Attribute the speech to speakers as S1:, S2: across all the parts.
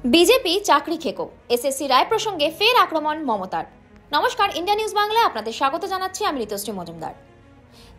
S1: BJP চাকরি খেকো, SSC রায় প্রসঙ্গে ফের আক্রমণ মমতার। নমস্কার, ইন্ডিয়া নিউজ বাংলায় আপনাদের স্বাগত জানাচ্ছি আমি ঋতুশ্রী মজুমদার।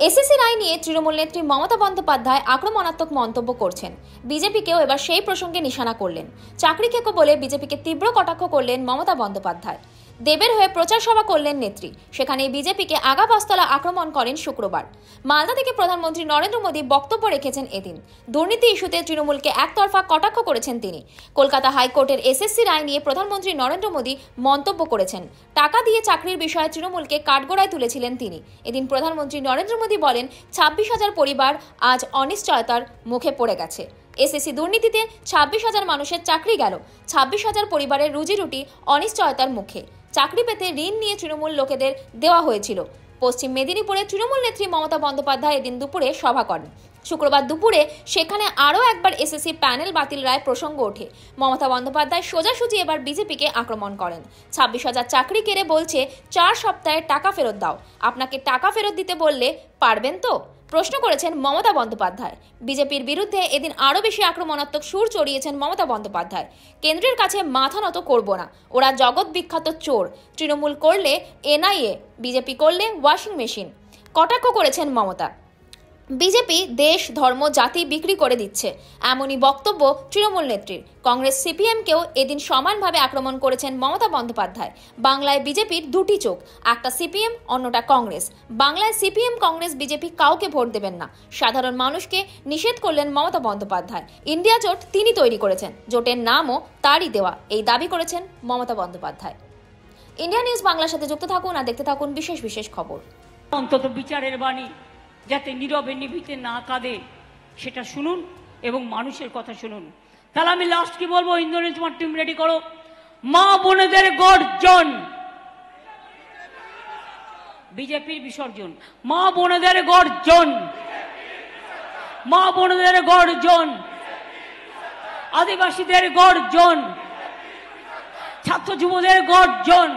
S1: এসএসসি রায় নিয়ে তৃণমূল নেত্রী মমতা বন্দ্যোপাধ্যায় আক্রমণাত্মক মন্তব্য করছেন। বিজেপিকেও এবার সেই প্রসঙ্গে নিশানা করলেন। চাকরি খেকো বলে বিজেপিকে তীব্র কটাক্ষ করলেন মমতা বন্দ্যোপাধ্যায়। দেবের হয়ে প্রচার সভা করলেন নেত্রী। সেখানে বিজেপিকে আগাপাস্তলা আক্রমণ করেন শুক্রবার। মালদা থেকে প্রধানমন্ত্রী নরেন্দ্র মোদী বক্তব্য রেখেছেন এদিন। দুর্নীতি ইস্যুতে তৃণমূলকে একতরফা কটাক্ষ করেছেন তিনি। কলকাতা হাইকোর্টের এসএসসি রায় নিয়ে প্রধানমন্ত্রী নরেন্দ্র মোদী মন্তব্য করেছেন। টাকা দিয়ে চাকরির বিষয়ে তৃণমূলকে কাঠগড়ায় তুলেছিলেন তিনি। এদিন প্রধানমন্ত্রী নরেন্দ্র মোদী বলেন, 26,000 পরিবার আজ অনিশ্চয়তার মুখে পড়ে গেছে। এসএসসি দুর্নীতিতে 26,000 মানুষের চাকরি গেল। 26,000 পরিবারের রুজি রুটি অনিশ্চয়তার মুখে। চাকরি পেতে ঋণ নিয়ে তৃণমূল লোকেদের দেওয়া হয়েছিল। পশ্চিম মেদিনীপুরে তৃণমূল নেত্রী মমতা বন্দ্যোপাধ্যায় এদিন দুপুরে সভা করেন। শুক্রবার দুপুরে সেখানে আরও একবার এসএসসি প্যানেল বাতিল রায় প্রসঙ্গ ওঠে। মমতা বন্দ্যোপাধ্যায় সোজাসুজি এবার বিজেপিকে আক্রমণ করেন। 26,000 চাকরি কেড়ে বলছে 4 সপ্তাহে টাকা ফেরত দাও। আপনাকে টাকা ফেরত দিতে বললে পারবেন তো, প্রশ্ন করেছেন মমতা বন্দ্যোপাধ্যায়। বিজেপির বিরুদ্ধে এদিন আরও বেশি আক্রমণাত্মক সুর চড়িয়েছেন মমতা বন্দ্যোপাধ্যায়। কেন্দ্রের কাছে মাথা নত করব না, ওরা জগৎ বিখ্যাত চোর। তৃণমূল করলে এনআইএ, বিজেপি করলে ওয়াশিং মেশিন, কটাক্ষ করেছেন মমতা। বিজেপি দেশ, ধর্ম, জাতি বিক্রি করে দিচ্ছে, এমনই বক্তব্য তৃণমূল নেত্রীর। কংগ্রেস সিপিএমকেও এদিন সমানভাবে আক্রমণ করেছেন মমতা বন্দ্যোপাধ্যায়। বাংলায় বিজেপির দুটি চোখ, একটা সিপিএম, অন্যটা কংগ্রেস। বাংলায় সিপিএম, কংগ্রেস, বিজেপি কাউকে ভোট দেবেন না, সাধারণ মানুষকে নিষেধ করলেন মমতা বন্দ্যোপাধ্যায়। ইন্ডিয়া জোট তিনি তৈরি করেছেন, জোটের নামও তারই দেওয়া, এই দাবি করেছেন মমতা বন্দ্যোপাধ্যায়। ইন্ডিয়া নিউজ বাংলার সাথে যুক্ত থাকুন আর দেখতে থাকুন বিশেষ বিশেষ খবর।
S2: অন্তত বিচারের বাণী যাতে নীরবে নিভৃতে না কাঁদে সেটা শুনুন এবং মানুষের কথা শুনুন। তাহলে আমি লাস্ট কি বলবো, ইন্দ্রনীল তোমার টিম রেডি করো। মা বোনেদের গর্জন, বিজেপির বিসর্জন। মা বোনেদের গর্জন, মা বোনেদের গর্জন, আদিবাসীদের গর্জন, ছাত্র যুবদের গর্জন,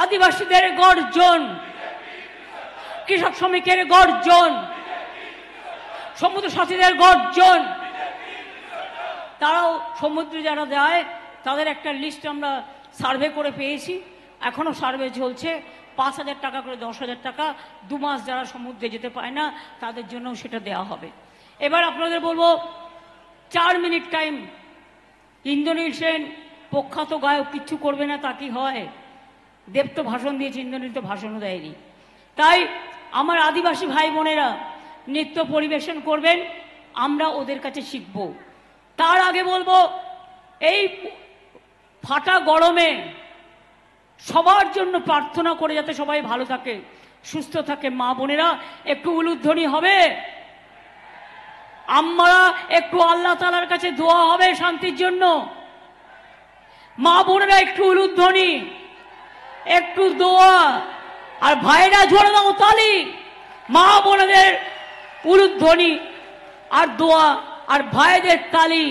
S2: আদিবাসীদের গর্জন, কৃষক শ্রমিকের গর্জন, সমুদ্র সাথীদের গর্জন। তারাও সমুদ্রে যারা যায় তাদের একটা লিস্ট আমরা সার্ভে করে পেয়েছি, এখনো সার্ভে চলছে। 5,000 টাকা করে, 10,000 টাকা 2 মাস যারা সমুদ্রে যেতে পায় না তাদের জন্য সেটা দেওয়া হবে। এবার আপনাদের বলবো 4 মিনিট টাইম। ইন্দ্রনীল সেন প্রখ্যাত গায়ক, কিচ্ছু করবে না তা কি হয়? দেব তো ভাষণ দিয়েছে, ইন্দ্রনীল তো ভাষণও দেয়নি। তাই আমার আদিবাসী ভাই বোনেরা নৃত্য পরিবেশন করবেন, আমরা ওদের কাছে শিখব। তার আগে বলবো, এই ফাটা গরমে সবার জন্য প্রার্থনা করে যাতে সবাই ভালো থাকে, সুস্থ থাকে। মা বোনেরা একটু উলুধ্বনি হবে, আমরা একটু আল্লাহ তাআলার কাছে দোয়া হবে শান্তির জন্য। মা বোনেরা একটু উলুধ্বনি, একটু দোয়া। আর ভাইরা জোরে দাও তালি। মা বোনেদের উলুধ্বনি আর দোয়া আর ভাইদের তালি।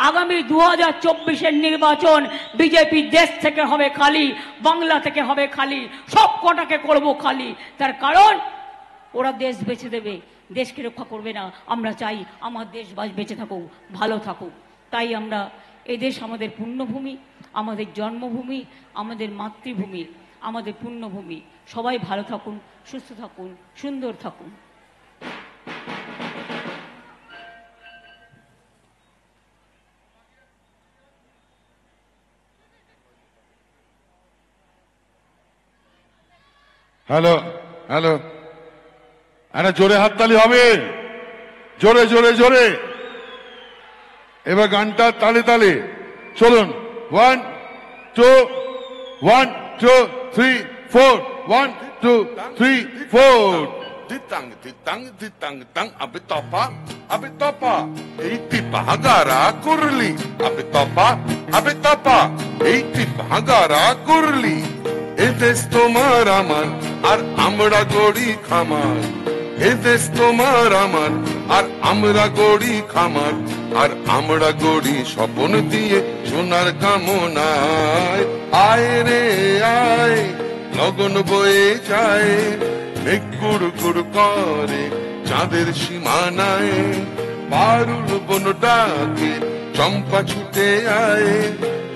S2: আগামী 2024-এর নির্বাচন বিজেপি দেশ থেকে হবে খালি, বাংলা থেকে হবে খালি, সব কটাকে করবো খালি। তার কারণ ওরা দেশ বেঁচে দেবে, দেশকে রক্ষা করবে না। আমরা চাই আমার দেশ বেঁচে থাকুক, ভালো থাকুক। তাই আমরা, এদেশ আমাদের পুণ্যভূমি, আমাদের জন্মভূমি, আমাদের মাতৃভূমি, আমাদের পুণ্যভূমি। সবাই ভালো থাকুন, সুস্থ থাকুন, সুন্দর থাকুন।
S3: হ্যালো হ্যালো, আরে জোরে হাততালি হবে, জোরে জোরে জোরে। এবার গানটা তালে তালে চলুন। 1 2 1 2 3 4 1 2 3 4
S4: Ditang ditang ditang ditang abitopa abitopa eiti bahagara kurli abitopa eiti bahagara kurli edes tomar amar ar amra gori khamar edes tomar amar ar amra gori khamar আর আমরা গড়ি স্বপ্ন দিয়ে সোনার কামনায়। আয় রে আয়, লগন বয়ে যায়, মেঘ গুড় গুড় করে চাঁদের সীমানায়। পারুল বন ডাকে চম্পা ছুটে আয়,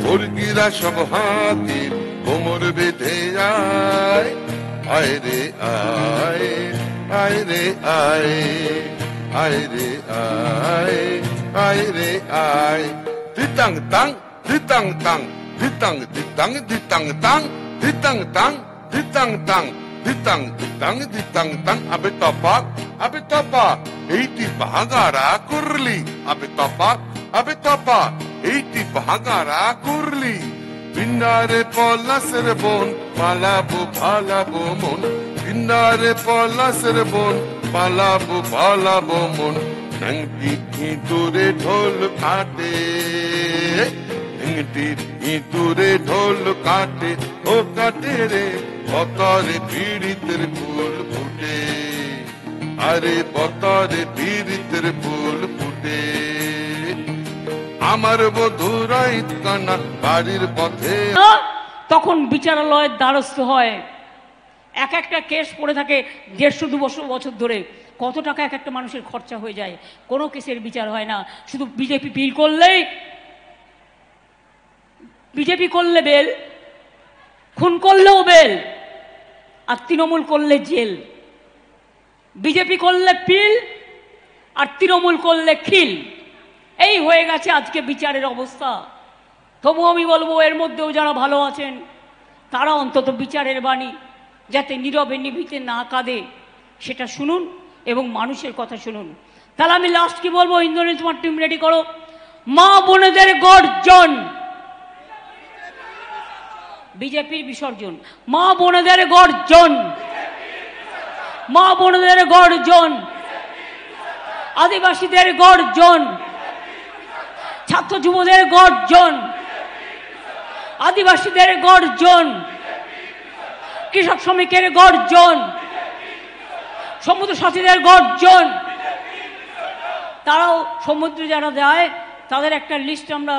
S4: মুরগিরা সব হাতি কোমর বেঁধে আয়, আয় রে আয়, আয় রে আয়, আয় রে আয়, আয় রে আয়। দিতাং তাং দিতাং তাং দিতাং দিতাং দিতাং তাং দিতাং তাং দিতাং তাং দিতাং দিতাং দিতাং তাং। আবে তপা এইটি বাগারা করলি, আবে তপা এইটি বাগারা করলি। বিন্নারে পলাশের বন পালাবো পালাবো মন, বিন্নারে পলাশের বন পালাবো পালাবো মন। নংটি ইঁদুরে ঢোল কাটে, ইঁদুরে ঢোল কাটে, ও কাটে রে বতরে পীড়িতের ফুল ফুটে, আরে বতরে পীড়িতের ফুল ফুটে। আমার বধুরা ইতকানা বাড়ির পথে,
S2: তখন বিচারালয়ের দ্বারস্থ হয়। এক একটা কেস পড়ে থাকে 150-200 বছর ধরে। কত টাকা এক একটা মানুষের খরচা হয়ে যায়, কোনো কেসের বিচার হয় না। শুধু বিজেপি করলে বেল, খুন করলেও বেল, আর তৃণমূল করলে জেল। বিজেপি করলে পিল, আর তৃণমূল করলে খিল। এই হয়ে গেছে আজকে বিচারের অবস্থা। তবু আমি বলবো, এর মধ্যেও যারা ভালো আছেন তারা অন্তত বিচারের বাণী যাতে নীরবে নিভৃতে না কাঁদে সেটা শুনুন এবং মানুষের কথা শুনুন। তাহলে আমি লাস্ট কি বলবো, ইন্দ্রনীল তোমার টিম রেডি করো। মা বোনেদের গর্জন, বিজেপির বিসর্জন। মা বোনেদের গর্জন, মা বোনেদের গর্জন, আদিবাসীদের গর্জন, ছাত্র যুবদের গর্জন, আদিবাসীদের গর্জন, কৃষক শ্রমিকের গর্জন, সমুদ্র সাথীদের গর্জন। তারাও সমুদ্রে যারা যায় তাদের একটা লিস্ট আমরা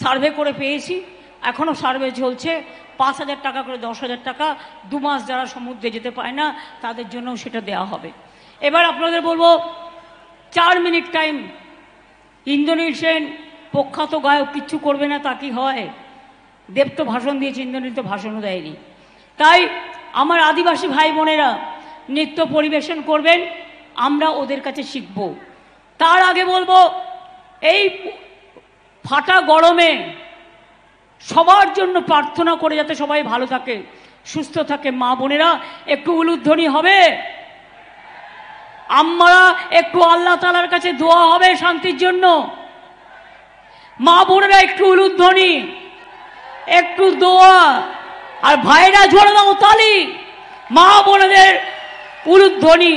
S2: সার্ভে করে পেয়েছি, এখনো সার্ভে চলছে। 5,000 টাকা করে, 10,000 টাকা 2 মাস যারা সমুদ্রে যেতে পায় না তাদের জন্য সেটা দেওয়া হবে। এবার আপনাদের বলবো 4 মিনিট টাইম। ইন্দ্রনীল সেন প্রখ্যাত গায়ক, কিচ্ছু করবে না তা কি হয়? দেব তো ভাষণ দিয়েছে, ইন্দ্রনীল তো ভাষণও দেয়নি। তাই আমার আদিবাসী ভাই বোনেরা নৃত্য পরিবেশন করবেন, আমরা ওদের কাছে শিখব। তার আগে বলবো, এই ফাটা গরমে সবার জন্য প্রার্থনা করে যাতে সবাই ভালো থাকে, সুস্থ থাকে। মা বোনেরা একটু উলুধ্বনি হবে, আমরা একটু আল্লাহ তাআলার কাছে দোয়া হবে শান্তির জন্য। মা বোনেরা একটু উলুধ্বনি, একটু দোয়া, আর ভাইরা ঝোড়ে দাও তালি। মা বোনেদের উলুধ্বনি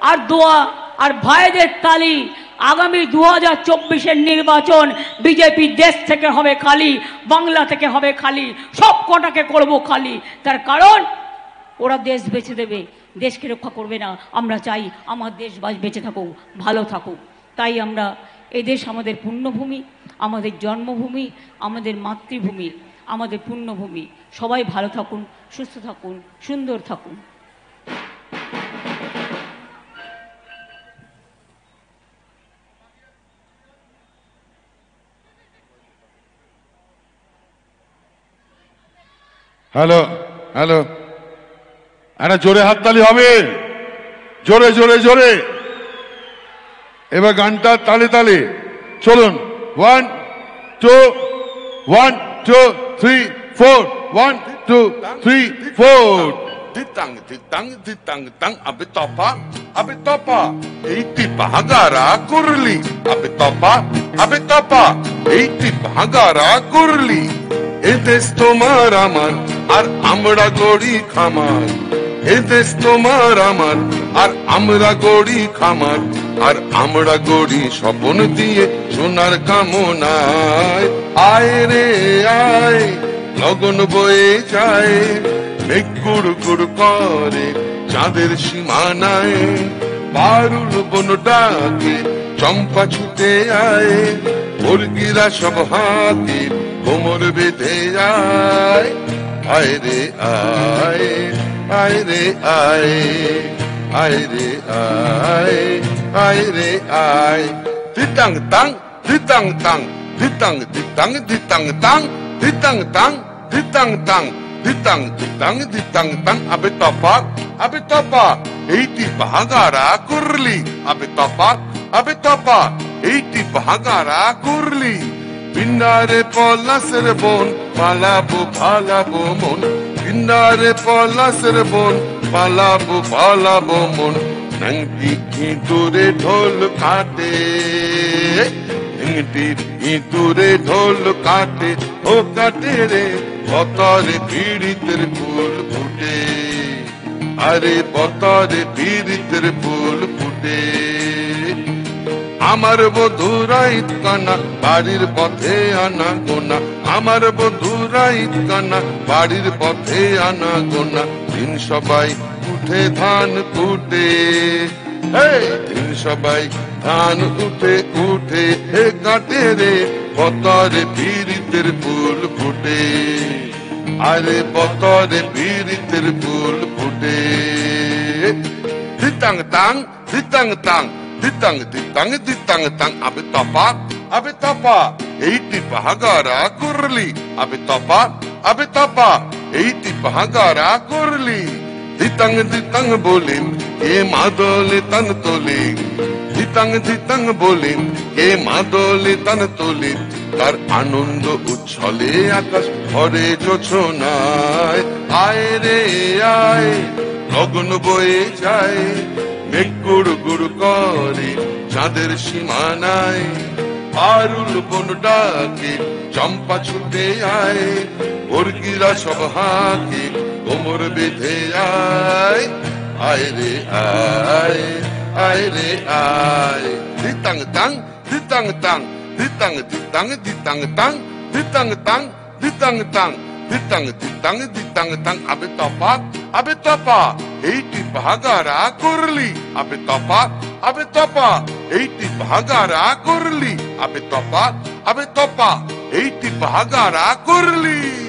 S2: আর দোয়া আর ভাইদের তালি। আগামী 2024-এর নির্বাচন বিজেপি দেশ থেকে হবে খালি, বাংলা থেকে হবে খালি, সব কটাকে করব খালি। তার কারণ ওরা দেশ বেঁচে দেবে, দেশকে রক্ষা করবে না। আমরা চাই আমার দেশ বেঁচে থাকুক, ভালো থাকুক। তাই আমরা, এদেশ আমাদের পুণ্যভূমি, আমাদের জন্মভূমি, আমাদের মাতৃভূমি, আমাদের পুণ্যভূমি। সবাই ভালো থাকুন, সুস্থ থাকুন, সুন্দর থাকুন।
S3: হ্যালো হ্যালো, একটা জোরে হাততালি হবে, জোরে জোরে জোরে। এবার গানটা তালে তালে চলুন। 1 2 1 2 3 4 1 2 3 4।
S4: ditang ditang ditang tang, abe topa এইটি বাগারা করলি, abe topa এইটি বাগারা করলি। এ দেশ তোমার আমার, আর আমরা গড়ি খামার। এ দেশ তোমার আমার, আর আমরা গড়ি খামার। আর আমরা গড়ি স্বপ্ন দিয়ে সোনার কামনায়। আয় রে আয়, লগন বয়ে যায়, মেঘ গুড় গুড় করে চাঁদের সীমানায়। পারুল বন ডাকে চম্পা ছুটে আয়, মুরগিরা সব হাতি কোমর বেঁধে যায়। আয় রে আয়, আয় রে আয়, আয় রে আয়, আয় রে আয়। দিতাং তাং দিতাং তাং ditang ditang ditang tang ditang tang ditang tang ditang ditang ditang tang abe topa eiti bahagara kurli abe topa eiti bahagara kurli Pindare polasere bon palabo mon Pindare polasere bon palabo mon Nangti idure ঢোল কাটে Nangti idure ঢোল কাটে ও কাটে রে পতরে পীড়িতের ফুল ফুটে আরে পতরে পীড়িতের ফুল ফুটে আমার বধুরা ইতকানা বাড়ির পথে আনা গোনা আমার বধুরা ইতকানা বাড়ির পথে আনা গোনা দিন সবাই উঠে ধান কুটে দিন সবাই ধান উঠে হে কাটে রে পতরে পীড়িতের ফুল ফুটে আরে পতরে পীড়িতের ফুল ফুটে ditang tang ditang tang ditang ditang ditang tang abe topa eiti bahagara kurli abe topa eiti bahagara kurli ditang ditang bolim ke madole tan tole ditang bolim ke madole tan tole তার আনন্দ উচ্ছলে আকাশ ভরে জোছনায় আয় রে আয় গগন বয়ে যায় মেঘ গুড় গুড় করে চাঁদের সীমানায় পারুল বন ডাকে চম্পা ছুটে আয় বর্গিরা সব হাঁকে কোমর বেঁধে আয় আয় রে আয় আয় রে আয় ditang tang ditang tang ditang ditang ditang tang ditang tang ditang tang ditang ditang ditang tang abe topa eiti bahagara kurli abe topa eiti bahagara kurli abe topa eiti bahagara kurli